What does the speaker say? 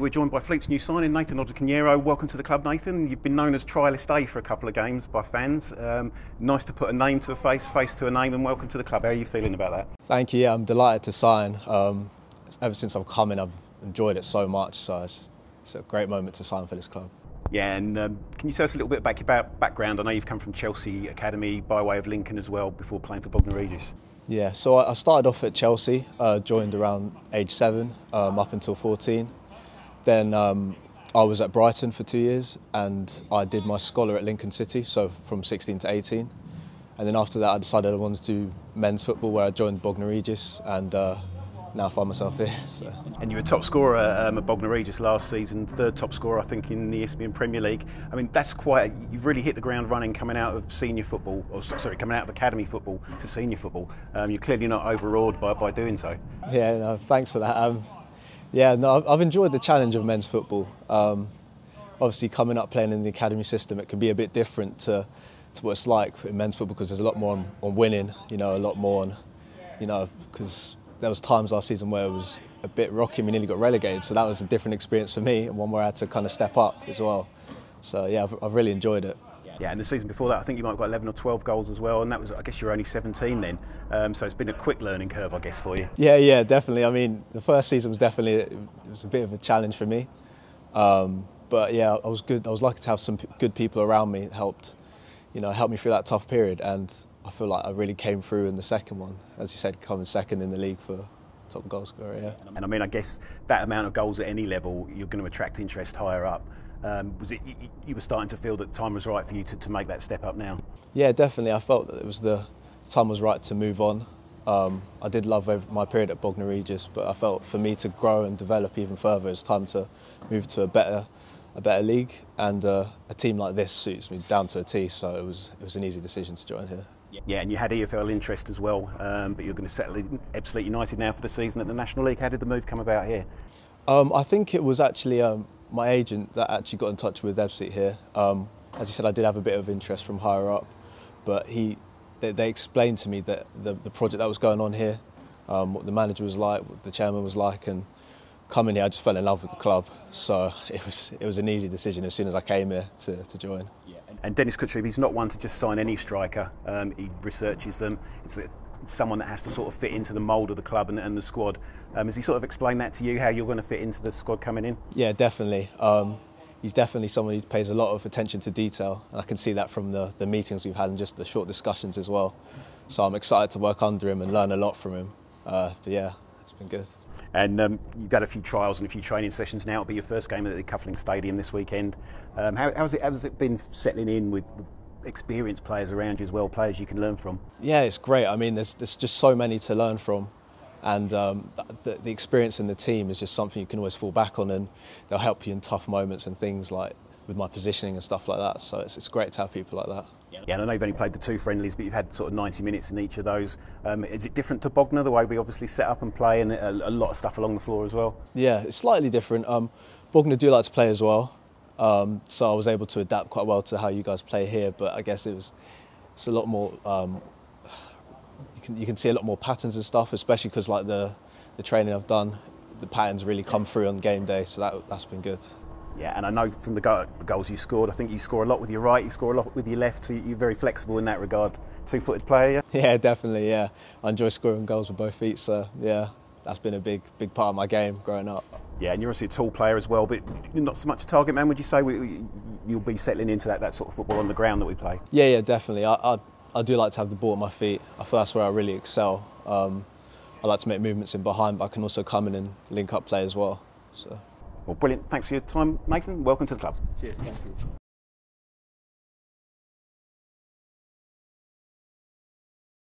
Today we're joined by Fleet's new signing, Nathan Odokonyero. Welcome to the club, Nathan. You've been known as Trialist A for a couple of games by fans. Nice to put a name to a face, face to a name, and welcome to the club. How are you feeling about that? Thank you. Yeah, I'm delighted to sign. Ever since I've come in, I've enjoyed it so much. So it's a great moment to sign for this club. Yeah, and can you tell us a little bit about your background? I know you've come from Chelsea Academy by way of Lincoln as well before playing for Bognor Regis. Yeah, so I started off at Chelsea, joined around age 7, up until 14. Then I was at Brighton for 2 years and I did my scholar at Lincoln City, so from 16 to 18. And then after that I decided I wanted to do men's football, where I joined Bognor Regis, and now I find myself here. So. And you were top scorer at Bognor Regis last season, third top scorer I think in the Isthmian Premier League. I mean, that's you've really hit the ground running coming out of senior football, or sorry, coming out of academy football to senior football. You're clearly not overawed by doing so. Yeah, no, thanks for that. Yeah, no, I've enjoyed the challenge of men's football. Obviously, coming up playing in the academy system, it can be a bit different to what it's like in men's football, because there's a lot more on winning, a lot more on, because there was times last season where it was a bit rocky and we nearly got relegated, so that was a different experience for me, and one where I had to kind of step up as well. So yeah, I've really enjoyed it. Yeah, and the season before that, I think you might have got 11 or 12 goals as well, and that was, I guess you're only 17 then, so it's been a quick learning curve, I guess, for you. Yeah, definitely. I mean, the first season was definitely, it was a bit of a challenge for me, but yeah, I was good. I was lucky to have some good people around me that helped me through that tough period, and I feel like I really came through in the second one, as you said, coming second in the league for top goal scorer. Yeah. And I mean, I guess that amount of goals at any level, you're going to attract interest higher up. Was it you were starting to feel that the time was right for you to make that step up now? Yeah, definitely. I felt that the time was right to move on. I did love my period at Bognor Regis, but I felt for me to grow and develop even further, it's time to move to a better league, and a team like this suits me down to a T. So it was an easy decision to join here. Yeah, and you had EFL interest as well, but you're going to settle in Ebbsfleet United now for the season at the National League. How did the move come about here? I think it was actually my agent that actually got in touch with Ebbsfleet here. As you said, I did have a bit of interest from higher up, but they explained to me that the project that was going on here, what the manager was like, what the chairman was like, and coming here I just fell in love with the club. So it was an easy decision as soon as I came here to join. Yeah. And Dennis Kutcher, he's not one to just sign any striker. He researches them. It's someone that has to sort of fit into the mould of the club and the squad. Has he sort of explained that to you, how you're going to fit into the squad coming in? Yeah, definitely. He's definitely someone who pays a lot of attention to detail. And I can see that from the meetings we've had and just the short discussions as well. So I'm excited to work under him and learn a lot from him. But yeah, it's been good. And you've had a few trials and a few training sessions now. It'll be your first game at the Cuffling Stadium this weekend. How's it been settling in with experienced players around you as well, players you can learn from? Yeah, it's great. I mean, there's just so many to learn from, and the experience in the team is just something you can always fall back on, and they'll help you in tough moments and things like with my positioning and stuff like that. So it's great to have people like that. Yeah, and I know you've only played the 2 friendlies, but you've had sort of 90 minutes in each of those. Is it different to Bognor, the way we obviously set up and play, and a lot of stuff along the floor as well? Yeah, it's slightly different. Bognor do like to play as well, so I was able to adapt quite well to how you guys play here, but I guess it's a lot more, you can see a lot more patterns and stuff, especially because like the training I've done, the patterns really come through on game day, so that's been good. Yeah, and I know from the goals you scored, I think you score a lot with your right, you score a lot with your left, so you're very flexible in that regard. Two-footed player, yeah? Yeah, definitely, yeah. I enjoy scoring goals with both feet, so yeah, that's been a big part of my game growing up. Yeah, and you're obviously a tall player as well, but you're not so much a target man, would you say? You'll be settling into that sort of football on the ground that we play? Yeah, definitely. I do like to have the ball at my feet. I feel that's where I really excel. I like to make movements in behind, but I can also come in and link up play as well. So. Well, brilliant. Thanks for your time, Nathan. Welcome to the club. Cheers. Thank you.